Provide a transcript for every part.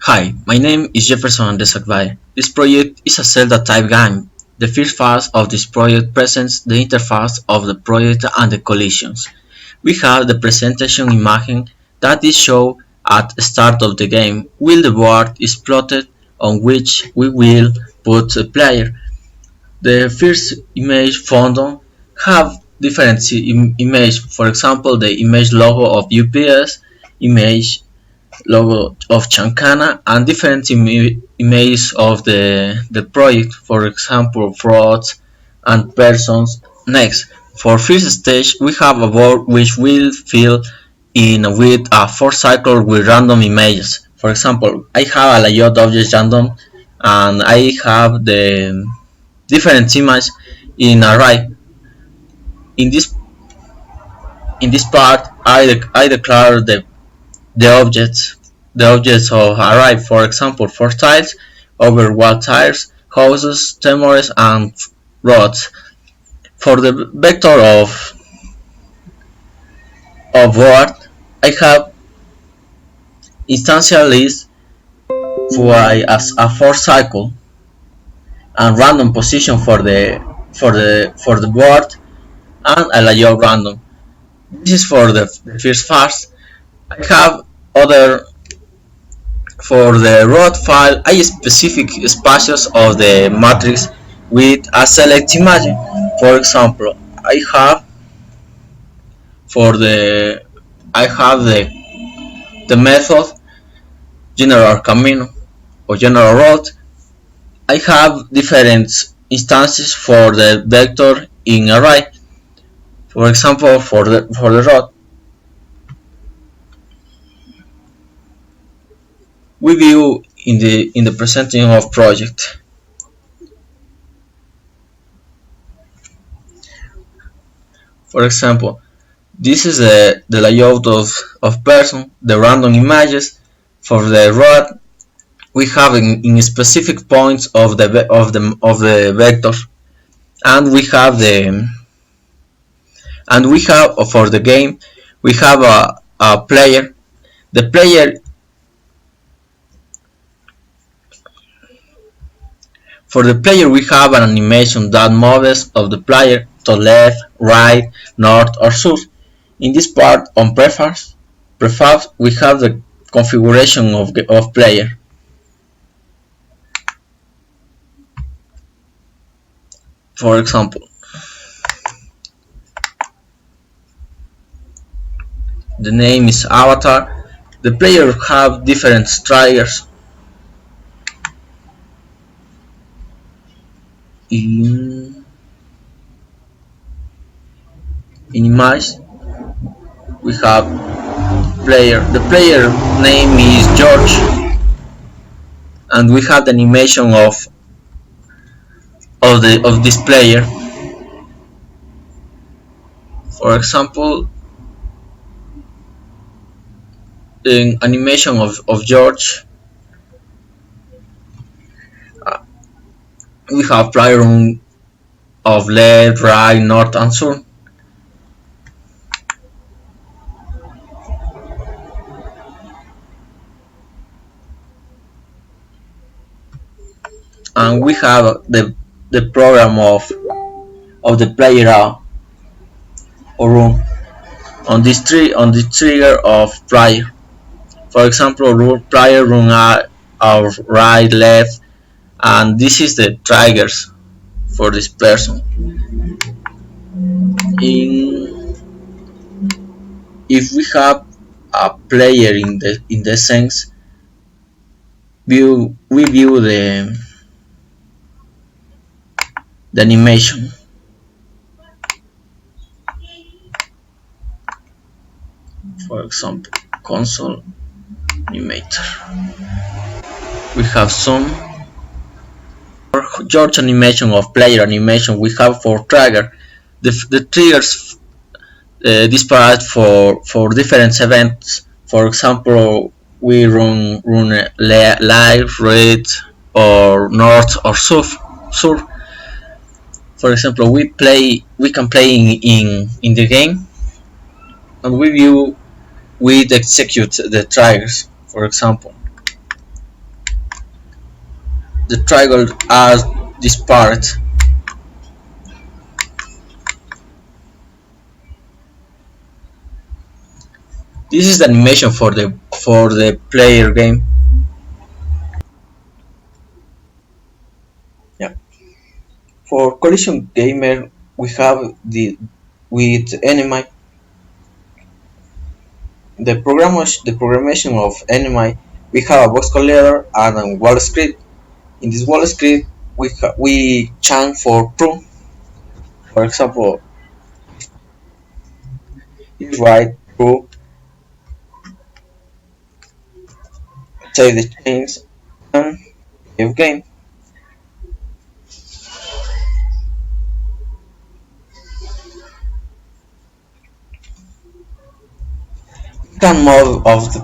Hi, my name is Jefferson Desagvae. This project is a Zelda-type game. The first phase of this project presents the interface of the project and the collisions. We have the presentation image that is shown at the start of the game, while the board is plotted on which we will put the player. The first image found have different image, for example the image logo of UPS, image logo of Chancana, and different images of the project, for example frauds and persons. Next, for first stage we have a board which will fill in with a 4 cycle with random images. For example, I have a layout object random and I have the different images in array. In this part I declare the objects of array, for example, for tiles, over wall tires, houses, tremors, and roads. For the vector of word, I have instantial list for as a 4 cycle and random position for the board and a layout random. This is for the first phase. I have other. For the road file, I specific spaces of the matrix with a select image. For example, for the I have the method general camino or general road. I have different instances for the vector in array. For example, for the road, we view in the presenting of project. For example, this is the layout of person, the random images. For the road, we have in specific points of the vector, and we have for the game we have a player. The player For the player we have an animation that moves of the player to left, right, north or south. In this part on prefabs we have the configuration of player. For example, the name is avatar. The player have different triggers. In image we have player. The player name is George, and we have the animation of this player. For example, in animation of George, we have player of left, right, north and south. And we have the program of the player or room on this trigger of player. For example, player room are right, left, and this is the triggers for this person. If we have a player in the sense view, we view the animation. For example, console animator. We have some George animation of player animation. We have for trigger. The triggers disparate for different events. For example, we run live, red, or north or south. For example, we can play in the game, and we execute the triggers. For example, the triangle as this part. This is the animation for the player game. Yeah. For collision gamer, we have the with enemy the programmation of enemy. We have a voice collider and a wall script. In this wall script, we chant for true. For example, if right true, save the change and save game. Can move of the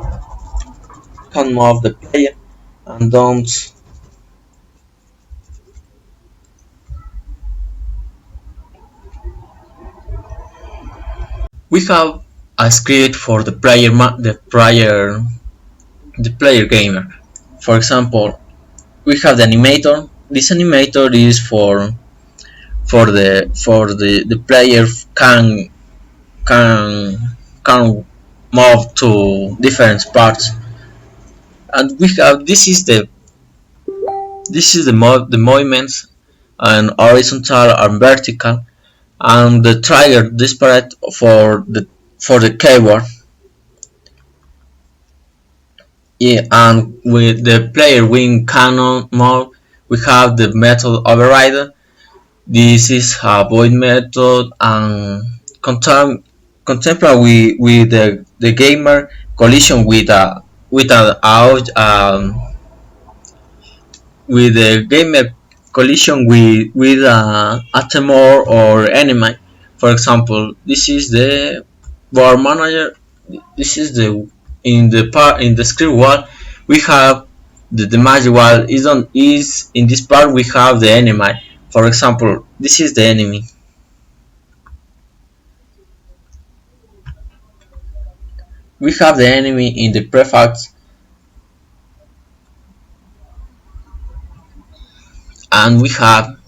can move the player and don't. We have a script for the player gamer. For example, we have the animator. This animator is the player can can move to different parts, and we have the movements and horizontal and vertical, and the trigger disparate for the keyboard. Yeah, and with the player win canon mode, we have the method override. This is a void method and contemporary with the gamer collision with a out with the gamer collision with a temor or enemy. For example, this is the board manager. This is the in the script wall we have the magic wall is in this part we have the enemy. For example, this is the enemy. We have the enemy in the prefix, and we have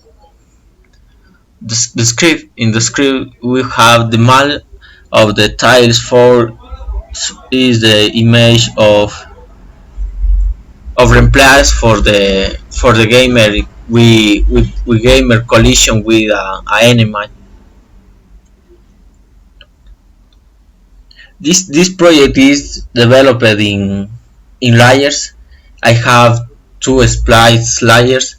the script. In the script, we have the mal of the tiles for is the image of replace for the gamer. We gamer collision with a enemy. This project is developed in layers. I have two splice layers.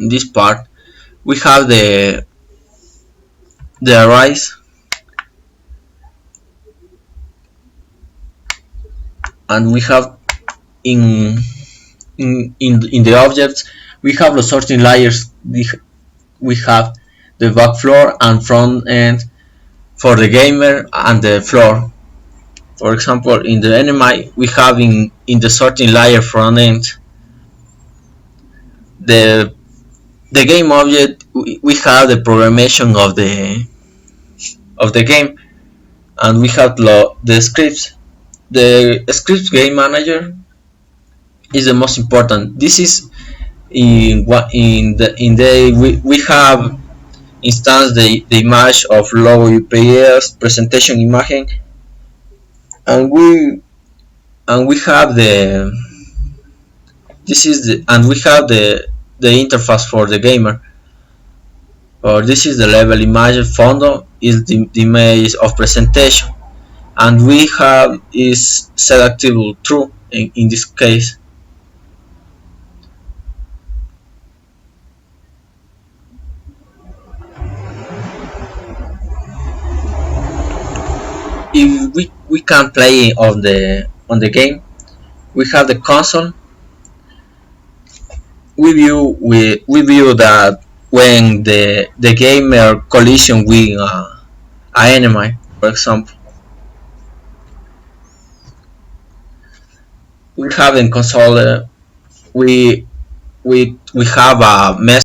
In this part, we have the arrays, and we have in in the objects we have the sorting layers. We have the back floor and front end for the gamer and the floor. For example, in the enemy we have in the sorting layer front end the the game object. We have the programmation of the game, and we have the scripts. The scripts game manager is the most important. This is in the we have instance the image of low UPS presentation image, and we have the this is the and we have the interface for the gamer. Or this is the level image fondo is the image of presentation, and we have is selectable true in this case. If we can play on the game, we have the console. We view that when the gamer collision with an enemy, for example, we have in console we we have a message